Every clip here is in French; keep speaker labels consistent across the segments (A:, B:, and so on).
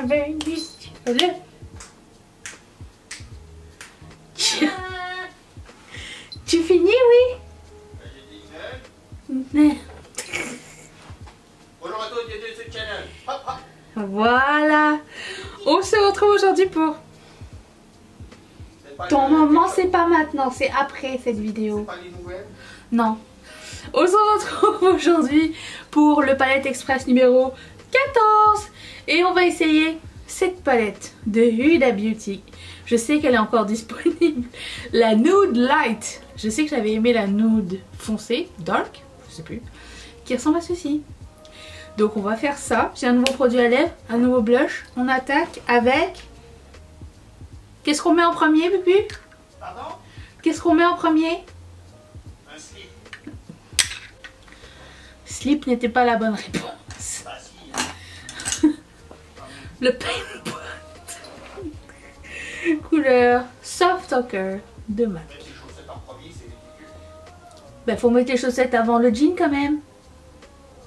A: bienvenue sur le... Tu finis, oui?
B: Bonjour à tous, bienvenue sur le channel. Hop, hop.
A: Voilà. On se retrouve aujourd'hui pour... Ton moment, c'est pas maintenant, c'est après cette vidéo.
B: C'est pas les nouvelles?
A: Non. On se retrouve aujourd'hui pour le palette express numéro 14. Et on va essayer cette palette de Huda Beauty. Je sais qu'elle est encore disponible. La Nude Light. Je sais que j'avais aimé la Nude foncée, dark, je sais plus, qui ressemble à ceci. Donc on va faire ça. J'ai un nouveau produit à lèvres, un nouveau blush. On attaque avec... Qu'est-ce qu'on met en premier, Bubu?
B: Pardon?
A: Qu'est-ce qu'on met en premier?
B: Un slip.
A: Slip n'était pas la bonne réponse.
B: Bah si.
A: Le paint pot. Couleur Soft Ochre de MAC.
B: Mettre les chaussettes en premier, c'est ridicule.
A: Ben faut mettre les chaussettes avant le jean quand même.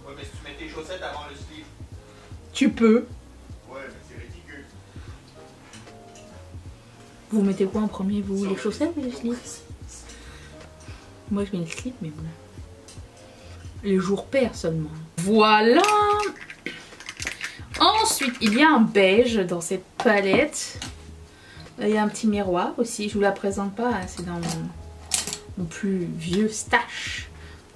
B: Ouais, mais si tu mets tes chaussettes avant le slip.
A: Tu peux.
B: Ouais, mais c'est ridicule.
A: Vous mettez quoi en premier, vous? Les chaussettes ou les slips? Moi je mets le slip, mais bon. Les jours pairs seulement. Voilà. Ensuite, il y a un beige dans cette palette. Il y a un petit miroir aussi. Je vous la présente pas, hein, c'est dans mon plus vieux stash.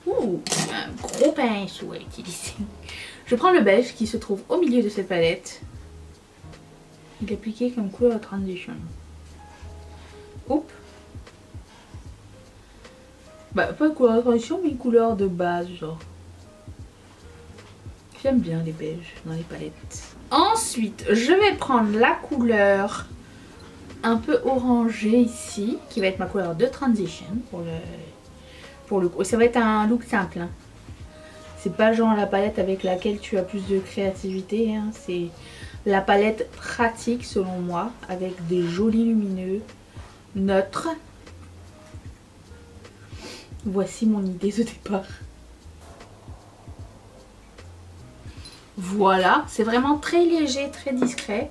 A: Ouh, un gros pinceau à utiliser. Je prends le beige qui se trouve au milieu de cette palette. Il est appliqué comme couleur transition. Oups. Bah pas couleur transition mais une couleur de base genre. J'aime bien les beiges dans les palettes. Ensuite je vais prendre la couleur un peu orangée ici. Qui va être ma couleur de transition pour le coup. Ça va être un look simple. Hein. C'est pas genre la palette avec laquelle tu as plus de créativité. Hein. C'est la palette pratique selon moi. Avec des jolis lumineux. Neutre. Voici mon idée de départ. Voilà, c'est vraiment très léger, très discret.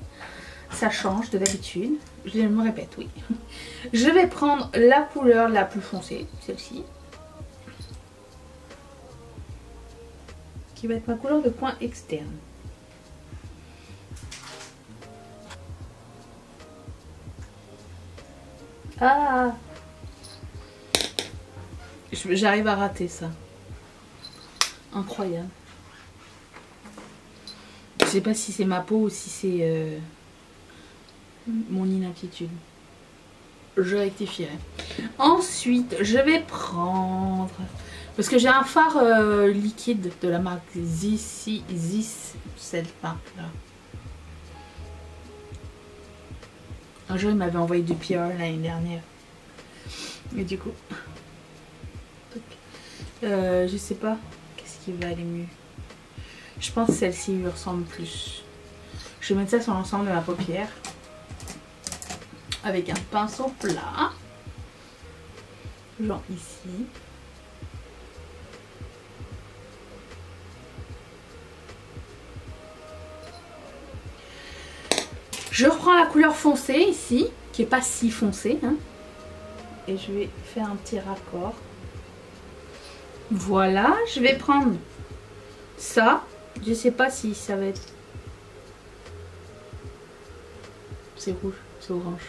A: Ça change de d'habitude. Je me répète, oui. Je vais prendre la couleur la plus foncée, celle-ci. Qui va être ma couleur de coin externe. Ah! J'arrive à rater ça. Incroyable. Je sais pas si c'est ma peau ou si c'est mon inaptitude. Je rectifierai. Ensuite, je vais prendre... Parce que j'ai un fard liquide de la marque Zis, cette marque-là. Un jour, il m'avait envoyé du PR l'année dernière. Et du coup... je sais pas. Qu'est-ce qui va aller mieux? Je pense que celle-ci lui ressemble plus. Je vais mettre ça sur l'ensemble de ma paupière. Avec un pinceau plat. Genre ici. Je reprends la couleur foncée ici. Qui est pas si foncée. Hein, et je vais faire un petit raccord. Voilà. Je vais prendre ça. Je sais pas si ça va être... C'est rouge, c'est orange.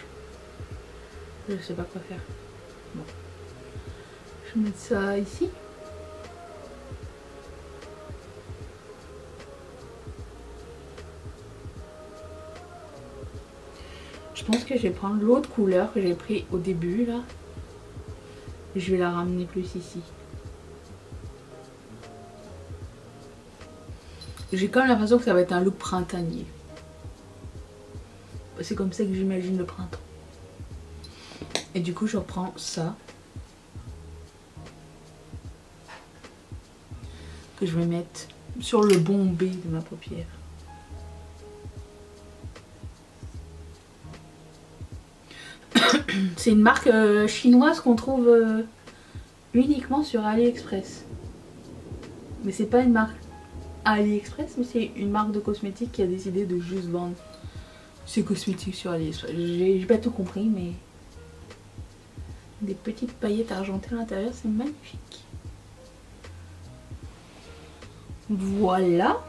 A: Je sais pas quoi faire. Bon. Je vais mettre ça ici. Je pense que je vais prendre l'autre couleur que j'ai pris au début là. Et je vais la ramener plus ici. J'ai quand même l'impression que ça va être un look printanier. C'est comme ça que j'imagine le printemps. Et du coup je reprends ça. Que je vais mettre sur le bombé de ma paupière. C'est une marque chinoise qu'on trouve uniquement sur AliExpress. Mais c'est pas une marque AliExpress, mais c'est une marque de cosmétiques qui a décidé de juste vendre C'est cosmétique sur AliExpress. J'ai pas tout compris, mais des petites paillettes argentées à l'intérieur, c'est magnifique. Voilà.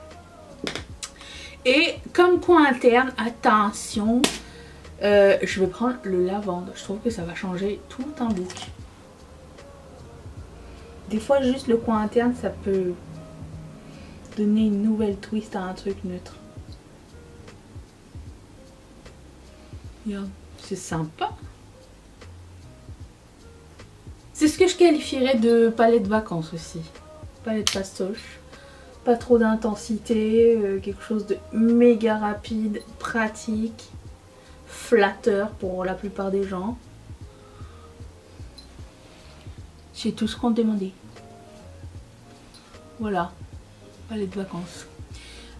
A: Et comme coin interne, attention, je vais prendre le lavande. Je trouve que ça va changer tout un look. Des fois, juste le coin interne, ça peut donner une nouvelle twist à un truc neutre. Regarde, c'est sympa. C'est ce que je qualifierais de palette vacances aussi. Palette fastoche. Pas trop d'intensité. Quelque chose de méga rapide, pratique, flatteur pour la plupart des gens. C'est tout ce qu'on demandait. Voilà. Palette de vacances.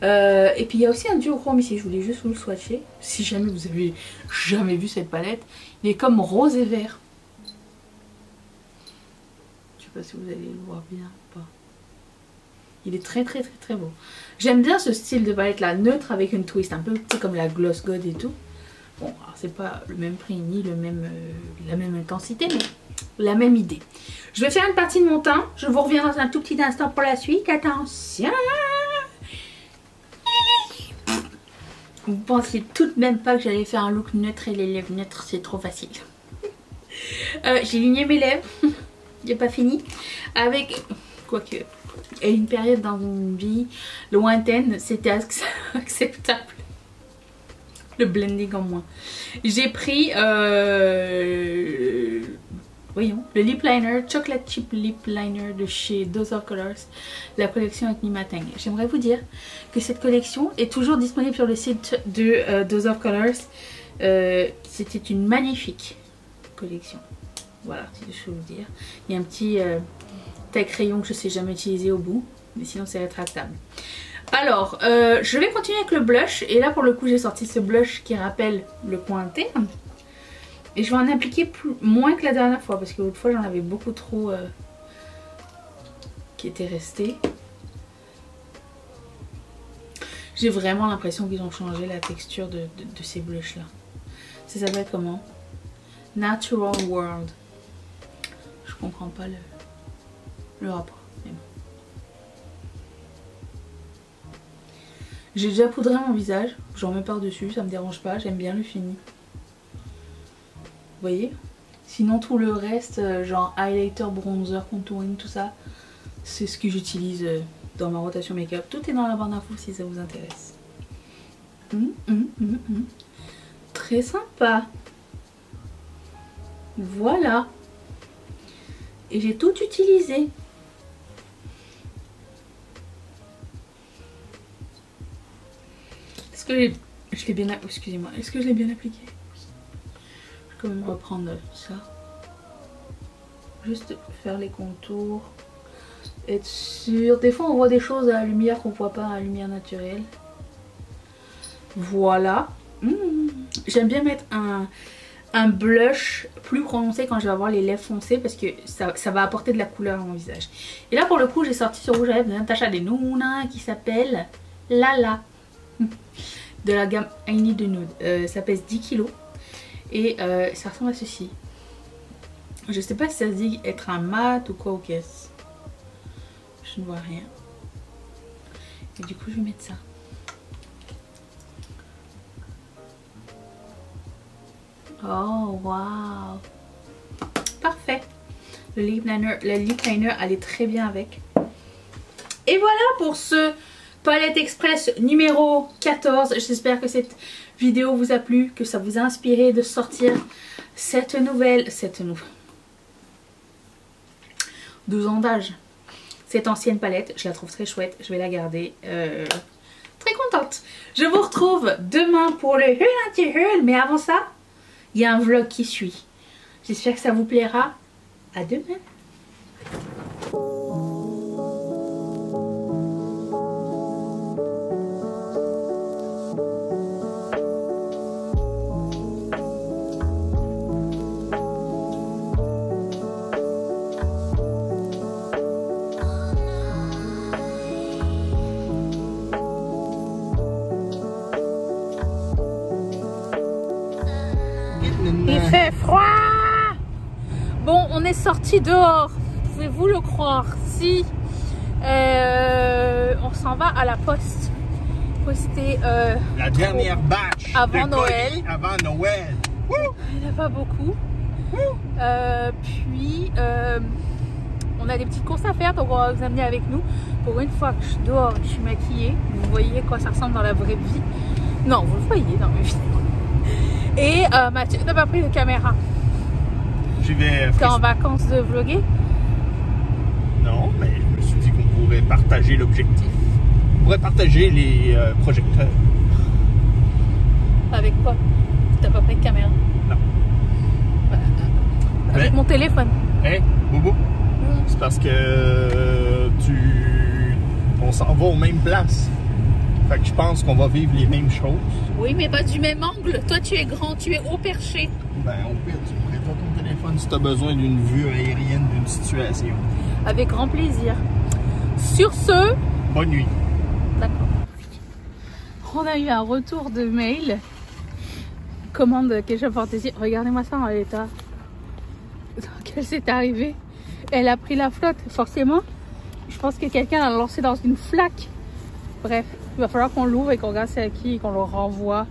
A: Et puis il y a aussi un duochrome ici. Je voulais juste vous le swatcher. Si jamais vous avez jamais vu cette palette. Il est comme rose et vert. Je sais pas si vous allez le voir bien ou pas. Il est très très très très beau. J'aime bien ce style de palette là. Neutre avec une twist. Un peu comme la Gloss God et tout. Bon, c'est pas le même prix ni le même, la même intensité. Mais la même idée. Je vais faire une partie de mon teint. Je vous reviens dans un tout petit instant pour la suite. Attention. Vous pensiez tout de même pas que j'allais faire un look neutre et les lèvres neutres, c'est trop facile. J'ai ligné mes lèvres. J'ai pas fini. Avec, quoique, à une période dans une vie lointaine, c'était acceptable. Le blending en moins. J'ai pris voyons, le lip liner, Chocolate Chip Lip Liner de chez Dose of Colors, la collection avec Mimatang. J'aimerais vous dire que cette collection est toujours disponible sur le site de Dose of Colors. C'était une magnifique collection. Voilà, c'est ce que je veux vous dire. Il y a un petit taille crayon que je ne sais jamais utiliser au bout, mais sinon c'est rétractable. Alors, je vais continuer avec le blush. Et là, pour le coup, j'ai sorti ce blush qui rappelle le coin interne. Et je vais en appliquer moins que la dernière fois. Parce que l'autre fois, j'en avais beaucoup trop qui étaient restés. J'ai vraiment l'impression qu'ils ont changé la texture de ces blushs là. Ça s'appelle comment? Natural World. Je comprends pas le rapport. Mais bon. J'ai déjà poudré mon visage. J'en mets par-dessus, ça me dérange pas. J'aime bien le fini. Vous voyez? Sinon tout le reste, genre highlighter, bronzer, contouring, tout ça, c'est ce que j'utilise dans ma rotation make-up. Tout est dans la barre d'infos si ça vous intéresse. Très sympa. Voilà. Et j'ai tout utilisé. Est-ce que je l'ai bien... Excusez-moi. Est-ce que je l'ai bien appliqué? Je vais quand même reprendre ça. Juste faire les contours. Être sûr. Des fois on voit des choses à la lumière qu'on ne voit pas à la lumière naturelle. Voilà. J'aime bien mettre un blush plus prononcé quand je vais avoir les lèvres foncées parce que ça va apporter de la couleur à mon visage. Et là pour le coup j'ai sorti ce rouge à lèvres de Natasha Denona qui s'appelle Lala. De la gamme I Need a Nude. Ça pèse 10 kg. Et ça ressemble à ceci. Je sais pas si ça se dit être un mat ou quoi ou qu'est-ce. Je ne vois rien. Et du coup je vais mettre ça. Oh waouh. Parfait. Le lip liner allait très bien avec. Et voilà pour ce palette express numéro 14. J'espère que cette vidéo vous a plu, que ça vous a inspiré de sortir cette nouvelle 12 ans d'âge. Cette ancienne palette, je la trouve très chouette, je vais la garder. Très contente. Je vous retrouve demain pour le haul anti-haul, mais avant ça, il y a un vlog qui suit. J'espère que ça vous plaira. À demain. on est sorti dehors. Pouvez-vous le croire? Si. On s'en va à la poste. Poster
C: la dernière batch
A: avant
C: de
A: Noël.
C: colis avant Noël.
A: Il n'y en a pas beaucoup. Puis on a des petites courses à faire, donc on va vous amener avec nous. Pour une fois que je suis dehors et que je suis maquillée, vous voyez quoi ça ressemble dans la vraie vie. Non, vous le voyez dans mes vidéos. Et Mathieu n'a pas pris de caméra.
C: Je vais.
A: T'es en vacances de vlogger?
C: Non, mais je me suis dit qu'on pourrait partager l'objectif. On pourrait partager les projecteurs.
A: Avec quoi? T'as pas pris de caméra?
C: Non.
A: Avec mon téléphone.
C: Hein, Boubou? C'est parce que on s'en va aux mêmes places. Fait que je pense qu'on va vivre les mêmes choses.
A: Oui, mais pas du même angle. Toi, tu es grand, tu es haut perché.
C: Ben, au pire, tu prêtes ton téléphone si tu as besoin d'une vue aérienne d'une situation.
A: Avec grand plaisir. Sur ce...
C: Bonne nuit.
A: D'accord. On a eu un retour de mail. Commande Keisha Fantasy. Regardez-moi ça en l'état dans lequel c'est arrivé. Elle a pris la flotte, forcément. Je pense que quelqu'un l'a lancé dans une flaque. Bref, il va falloir qu'on l'ouvre et qu'on regarde c'est à qui et qu'on le renvoie.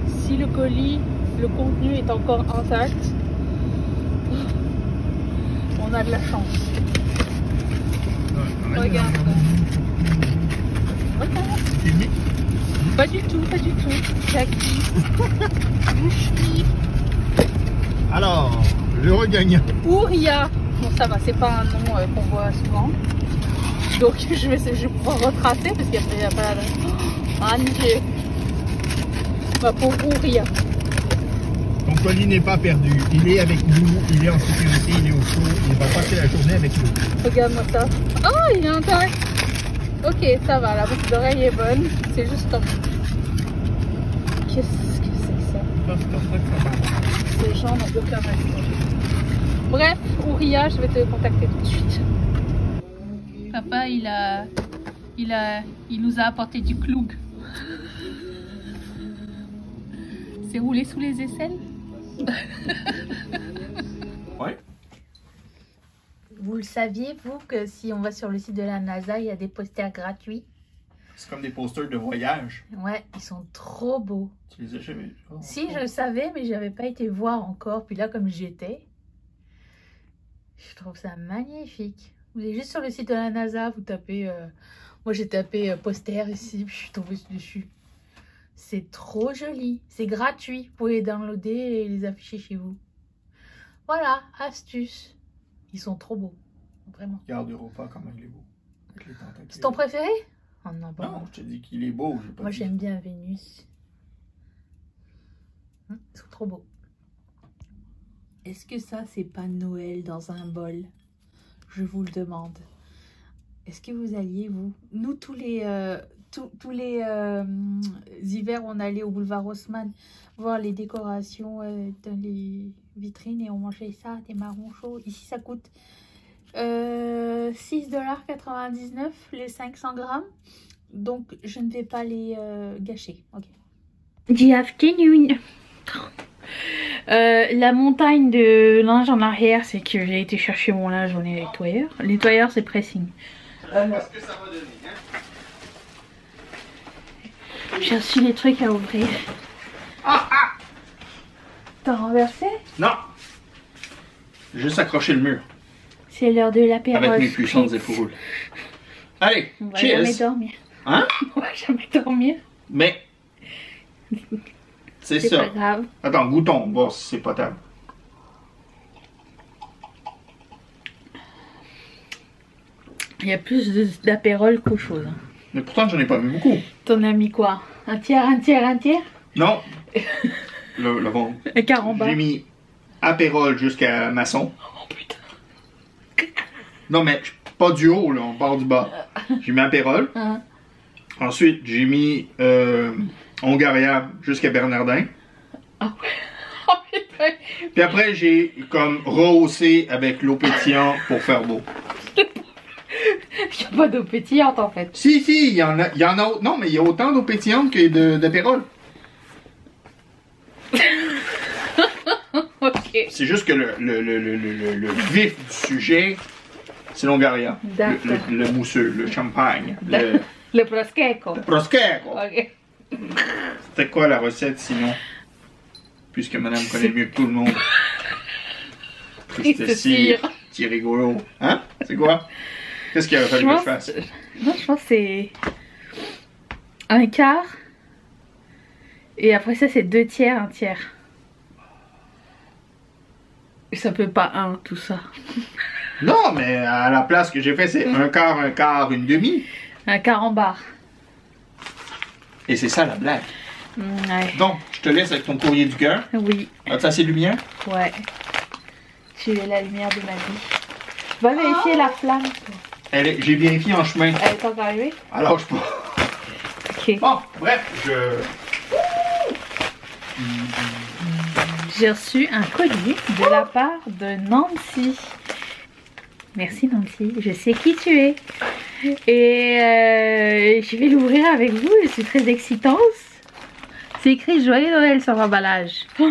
A: Si le colis, le contenu est encore intact, on a de la chance. Regarde. Regarde.
C: Filmé?
A: Pas du tout, pas du tout. Jackie.
C: Alors, le regagnant.
A: Ouria. Bon, ça va, c'est pas un nom qu'on voit souvent. Donc, je vais pouvoir retracer parce qu'il n'y a pas la. Ah, nickel. Ma pauvre Ouria.
C: Ton colis n'est pas perdu. Il est avec nous, il est en sécurité, il est au chaud. Il va passer la journée avec nous.
A: Regarde-moi ça. Oh, il est intact. Ok, ça va, la boucle d'oreille est bonne. C'est juste top. Qu'est-ce que c'est ça? Ces gens n'ont aucun respect. Bref, Ouria, je vais te contacter tout de suite. Papa, il nous a apporté du cloug. C'est roulé sous les aisselles?
C: Ouais.
A: Vous le saviez, vous, que si on va sur le site de la NASA, il y a des posters gratuits?
C: C'est comme des posters de voyage.
A: Ouais, ils sont trop beaux.
C: Tu les as jamais vus? Oh,
A: Si, je le savais, mais j'avais pas été voir encore. Puis là, comme j'y étais, je trouve ça magnifique. Vous allez juste sur le site de la NASA, vous tapez... moi, j'ai tapé poster ici, puis je suis tombée dessus. C'est trop joli. C'est gratuit. Vous pouvez les downloader et les afficher chez vous. Voilà, astuce. Ils sont trop beaux. Vraiment.
C: Regarde Europa, comment il est beau.
A: C'est ton préféré? Oh non, pas
C: Non,
A: moi.
C: je te dis qu'il est beau.
A: Moi, j'aime bien Vénus. Ils sont trop beaux. Est-ce que ça, c'est pas Noël dans un bol? Je vous le demande. Est-ce que vous alliez, vous? Nous, tous les hivers, on allait au boulevard Haussmann voir les décorations dans les vitrines et on mangeait ça, des marrons chauds. Ici, ça coûte 6,99 $ les 500 grammes. Donc, je ne vais pas les gâcher. Ok. Good afternoon. La montagne de linge en arrière, c'est que j'ai été chercher mon linge au nettoyeur. Le nettoyeur, c'est pressing.
B: Qu'est-ce que ça va donner, hein?
A: J'ai reçu les trucs à ouvrir.
B: Ah, ah!
A: T'as renversé?
C: Non! Juste accrocher le mur.
A: C'est l'heure de l'apéro.
C: Avec mes puissantes épaules. Allez,
A: On va
C: cheers!
A: jamais dormir.
C: Hein?
A: On va jamais dormir.
C: Mais... c'est
A: C'est
C: ça.
A: pas grave.
C: Attends, goûtons, voir si c'est potable.
A: Il y a plus d'apérole qu'autre chose.
C: Mais pourtant, j'en ai pas mis beaucoup.
A: T'en as mis quoi? Un tiers, un tiers, un tiers?
C: Non. Le bon.
A: Un caramba.
C: J'ai mis apérole jusqu'à maçon.
A: Oh putain.
C: Non, mais pas du haut, là, on part du bas. J'ai mis apérole.
A: Hein?
C: Ensuite, j'ai mis Hongaria jusqu'à Bernardin.
A: Oh, oh putain.
C: Puis après, j'ai comme rehaussé avec l'eau pétillante pour faire beau.
A: Il n'y a pas d'eau pétillante en fait.
C: Si, il y en a. Non, mais il y a autant d'eau pétillante que d'apérole.
A: Ok.
C: C'est juste que le vif du sujet, c'est l'Ongaria. Le mousseux, le champagne.
A: Le prosecco.
C: Le prosecco.
A: Ok.
C: C'était quoi la recette sinon? Puisque madame connaît mieux que tout le monde. C'était si rigolo. Hein? C'est quoi? Qu'est-ce qu'il a fallu que je fasse?
A: Non, je pense que c'est un quart. Et après ça, c'est 2 tiers, 1 tiers. Et ça peut pas tout ça.
C: Non, mais à la place que j'ai fait, c'est un quart, une demi.
A: Un quart en barre.
C: Et c'est ça la blague.
A: Ouais.
C: Donc, je te laisse avec ton courrier du cœur.
A: Oui.
C: As-tu assez de lumière?
A: Ouais. Tu es la lumière de ma vie. Va vérifier la flamme.
C: J'ai vérifié en chemin.
A: Elle est encore arrivée?
C: Alors, je peux.
A: Ok.
C: Bon, bref,
A: J'ai reçu un colis de la part de Nancy. Merci Nancy, je sais qui tu es. Et je vais l'ouvrir avec vous, je suis très excitante. C'est écrit Joyeux Noël sur l'emballage. Vous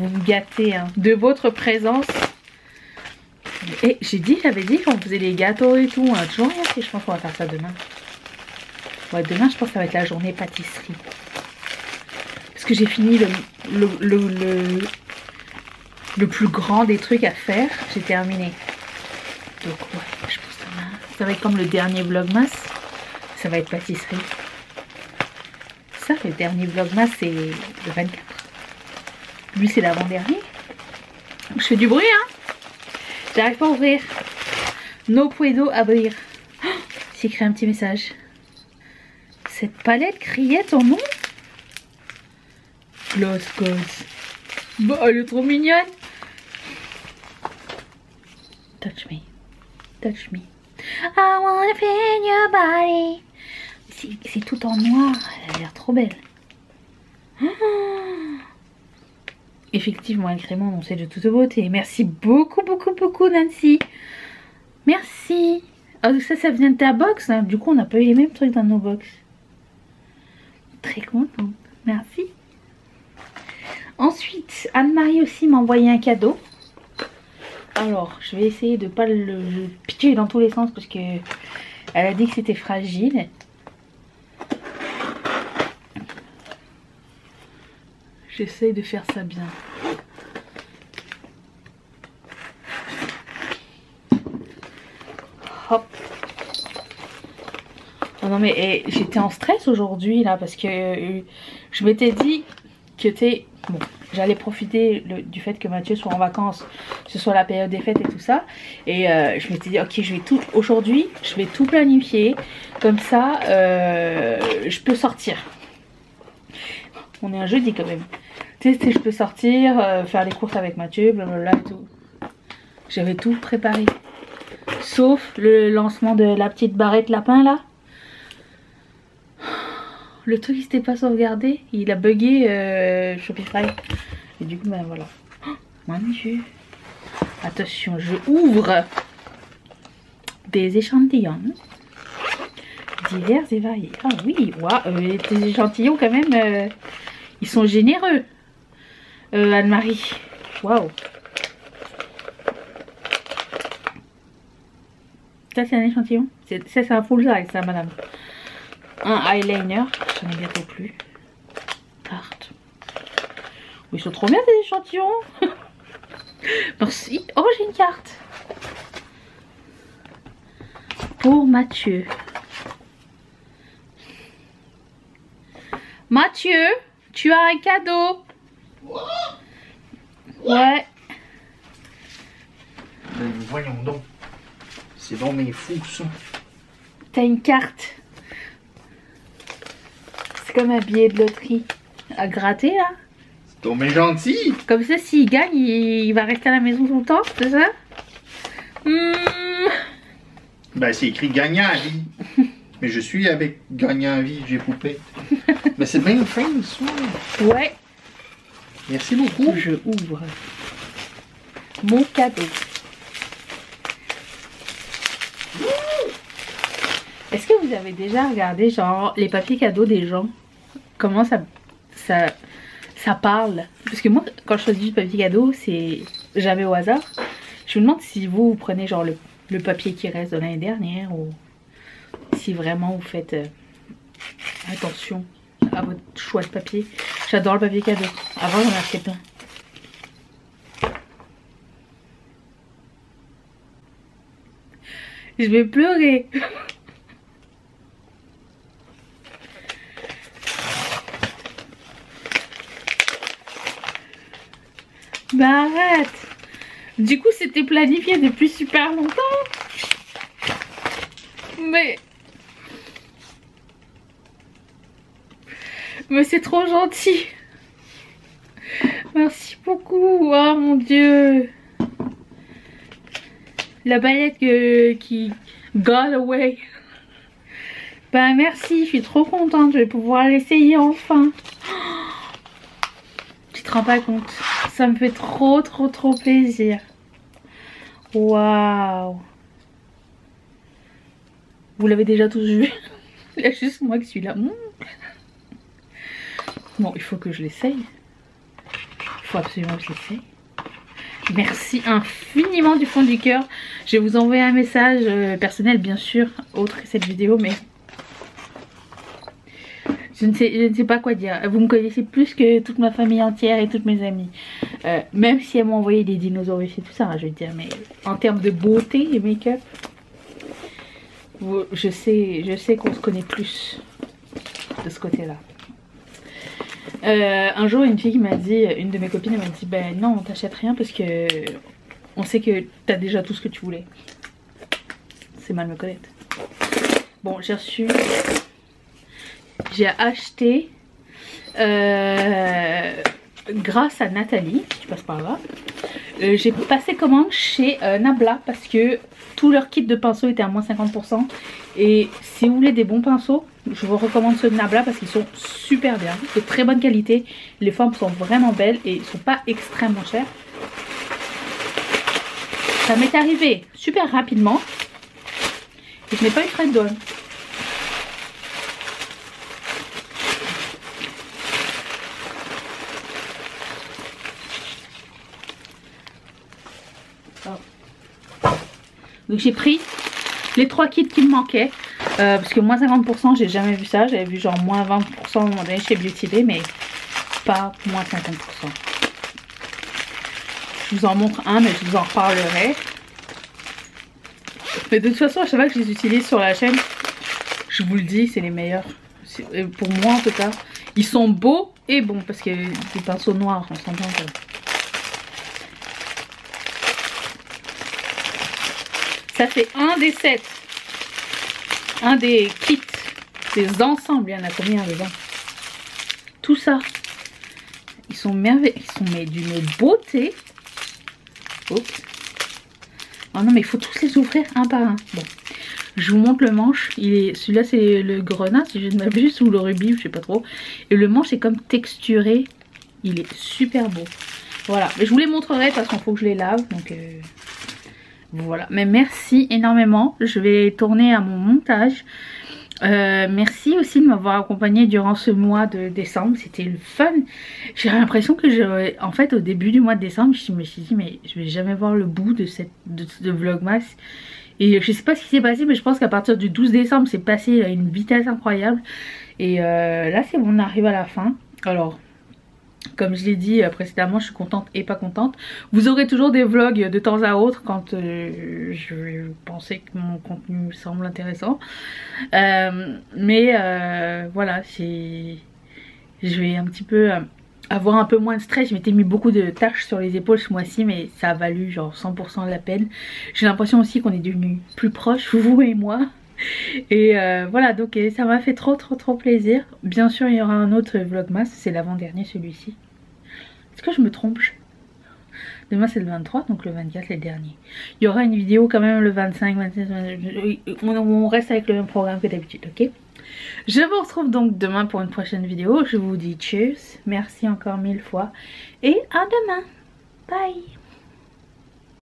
A: me gâtez hein, de votre présence. Et j'avais dit qu'on faisait des gâteaux et tout. On a toujours rien fait, je pense qu'on va faire ça demain. Ouais, demain je pense que ça va être la journée pâtisserie. Parce que j'ai fini le plus grand des trucs à faire. J'ai terminé. Donc ouais, je pense que ça va être comme le dernier vlogmas. Ça va être pâtisserie. Ça, le dernier vlogmas c'est le 24. Lui c'est l'avant-dernier. Je fais du bruit hein. J'arrive pas à ouvrir. No puedo abrir. Oh, j'ai écrit un petit message. Cette palette criait ton nom? Gloss Gods. Bah, elle est trop mignonne. Touch me. Touch me. I wanna feel your body. C'est tout en noir. Elle a l'air trop belle. Oh. Effectivement, agrément, non, c'est de toute beauté. Merci beaucoup, beaucoup, beaucoup, Nancy. Merci. Ah, donc ça vient de ta box. Hein. Du coup, on n'a pas eu les mêmes trucs dans nos box. Très contente. Merci. Ensuite, Anne-Marie aussi m'a envoyé un cadeau. Alors, je vais essayer de ne pas le pitcher dans tous les sens parce que elle a dit que c'était fragile. J'essaye de faire ça bien. Hop. Oh non mais j'étais en stress aujourd'hui là parce que je m'étais dit que bon, j'allais profiter du fait que Mathieu soit en vacances, que ce soit la période des fêtes et tout ça. Et je m'étais dit ok, aujourd'hui je vais tout planifier comme ça je peux sortir. On est un jeudi quand même. Tu sais, je peux sortir, faire les courses avec Mathieu, blablabla et tout. J'avais tout préparé. Sauf le lancement de la petite barrette lapin là. Le truc il s'était pas sauvegardé, il a bugué Shopify. Et du coup ben voilà. Oh, mon Dieu. Attention, je ouvre des échantillons. Divers et variés. Ah oui, wow, les échantillons quand même, ils sont généreux. Anne-Marie. Waouh. Ça c'est un échantillon. Ça c'est un full size ça madame. Un eyeliner. J'en ai bientôt plus. Carte. Oui, ils sont trop bien ces échantillons. Merci. Oh j'ai une carte. Pour Mathieu. Mathieu, tu as un cadeau. Ouais.
C: Voyons donc. C'est donc mes fous ça.
A: T'as une carte. C'est comme un billet de loterie. À gratter là.
C: C'est donc bien gentil.
A: Comme ça s'il gagne, il va rester à la maison tout le temps, c'est ça?
C: Ben c'est écrit gagnant à vie. Mais je suis avec gagnant à vie, j'ai poupé. Mais c'est bien fin ça.
A: Ouais.
C: Merci beaucoup.
A: Je ouvre mon cadeau. Est-ce que vous avez déjà regardé genre les papiers cadeaux des gens? Comment ça ça parle. Parce que moi, quand je choisis du papier cadeau, c'est jamais au hasard. Je me demande si vous prenez genre le papier qui reste de l'année dernière ou si vraiment vous faites attention à votre choix de papier. J'adore le papier cadeau. Avant, j'en achetais plein. Je vais pleurer. Bah arrête. Du coup c'était planifié depuis super longtemps. Mais c'est trop gentil. Merci beaucoup. Oh mon dieu. La baguette qui got away. Bah merci, je suis trop contente. Je vais pouvoir l'essayer enfin. Tu te rends pas compte. Ça me fait trop plaisir. Waouh. Vous l'avez déjà tous vu. Il y a juste moi qui suis là. Bon, il faut que je l'essaye. Il faut absolument que je l'essaye. Merci infiniment du fond du cœur. Je vais vous envoyer un message personnel bien sûr, autre que cette vidéo, mais je ne sais pas quoi dire. Vous me connaissez plus que toute ma famille entière et toutes mes amies. Même si elles m'ont envoyé des dinosaures et tout ça, hein, je veux dire, mais en termes de beauté et make-up, je sais qu'on se connaît plus de ce côté-là. Un jour une fille m'a dit, une de mes copines m'a dit ben non on t'achète rien parce que on sait que t'as déjà tout ce que tu voulais. C'est mal me connaître. Bon j'ai reçu, j'ai acheté grâce à Nathalie, si tu passes par là, j'ai passé commande chez Nabla parce que tout leur kit de pinceaux était à moins 50%. Et si vous voulez des bons pinceaux, je vous recommande ceux de Nabla parce qu'ils sont super bien, de très bonne qualité. Les formes sont vraiment belles et ils sont pas extrêmement chers. Ça m'est arrivé super rapidement et je n'ai pas eu de frais de douane. Donc j'ai pris les 3 kits qui me manquaient. Parce que moins 50%, j'ai jamais vu ça. J'avais vu genre moins 20% à un moment donné chez Beauty Bay, mais pas moins 50%. Je vous en montre un, mais je vous en reparlerai. Mais de toute façon, à chaque fois que je les utilise sur la chaîne, je vous le dis, c'est les meilleurs. Pour moi en tout cas. Ils sont beaux et bons, parce que des pinceaux noirs, on s'entend pas. Ça c'est un des sets. Un des kits. Des ensembles. Il y en a combien dedans? Tout ça. Ils sont merveilleux. Ils sont mais d'une beauté. Oups. Oh non mais il faut tous les ouvrir un par un. Bon. Je vous montre le manche. Celui-là c'est le grenat si je ne m'abuse. Ou le rubis, je sais pas trop. Et le manche est comme texturé. Il est super beau. Voilà. Mais je vous les montrerai de toute façon. Il faut que je les lave. Donc voilà, mais merci énormément. Je vais tourner à mon montage. Merci aussi de m'avoir accompagné durant ce mois de décembre. C'était le fun. J'ai l'impression que en fait au début du mois de décembre, je me suis dit mais je vais jamais voir le bout de Vlogmas. Et je sais pas ce qui s'est passé, mais je pense qu'à partir du 12 décembre c'est passé à une vitesse incroyable. Et là c'est bon, on arrive à la fin. Alors comme je l'ai dit précédemment, je suis contente et pas contente. Vous aurez toujours des vlogs de temps à autre quand je vais penser que mon contenu me semble intéressant. Mais voilà, je vais un petit peu avoir un peu moins de stress. Je m'étais mis beaucoup de tâches sur les épaules ce mois-ci, mais ça a valu genre 100% de la peine. J'ai l'impression aussi qu'on est devenus plus proches, vous et moi. Et voilà, donc ça m'a fait trop plaisir. Bien sûr il y aura un autre vlogmas, c'est l'avant-dernier celui-ci. Est-ce que je me trompe? Demain c'est le 23, donc le 24 c'est le dernier. Il y aura une vidéo quand même le 25, 26, 27, on reste avec le même programme que d'habitude, ok? Je vous retrouve donc demain pour une prochaine vidéo. Je vous dis cheers, merci encore 1000 fois et à demain, bye.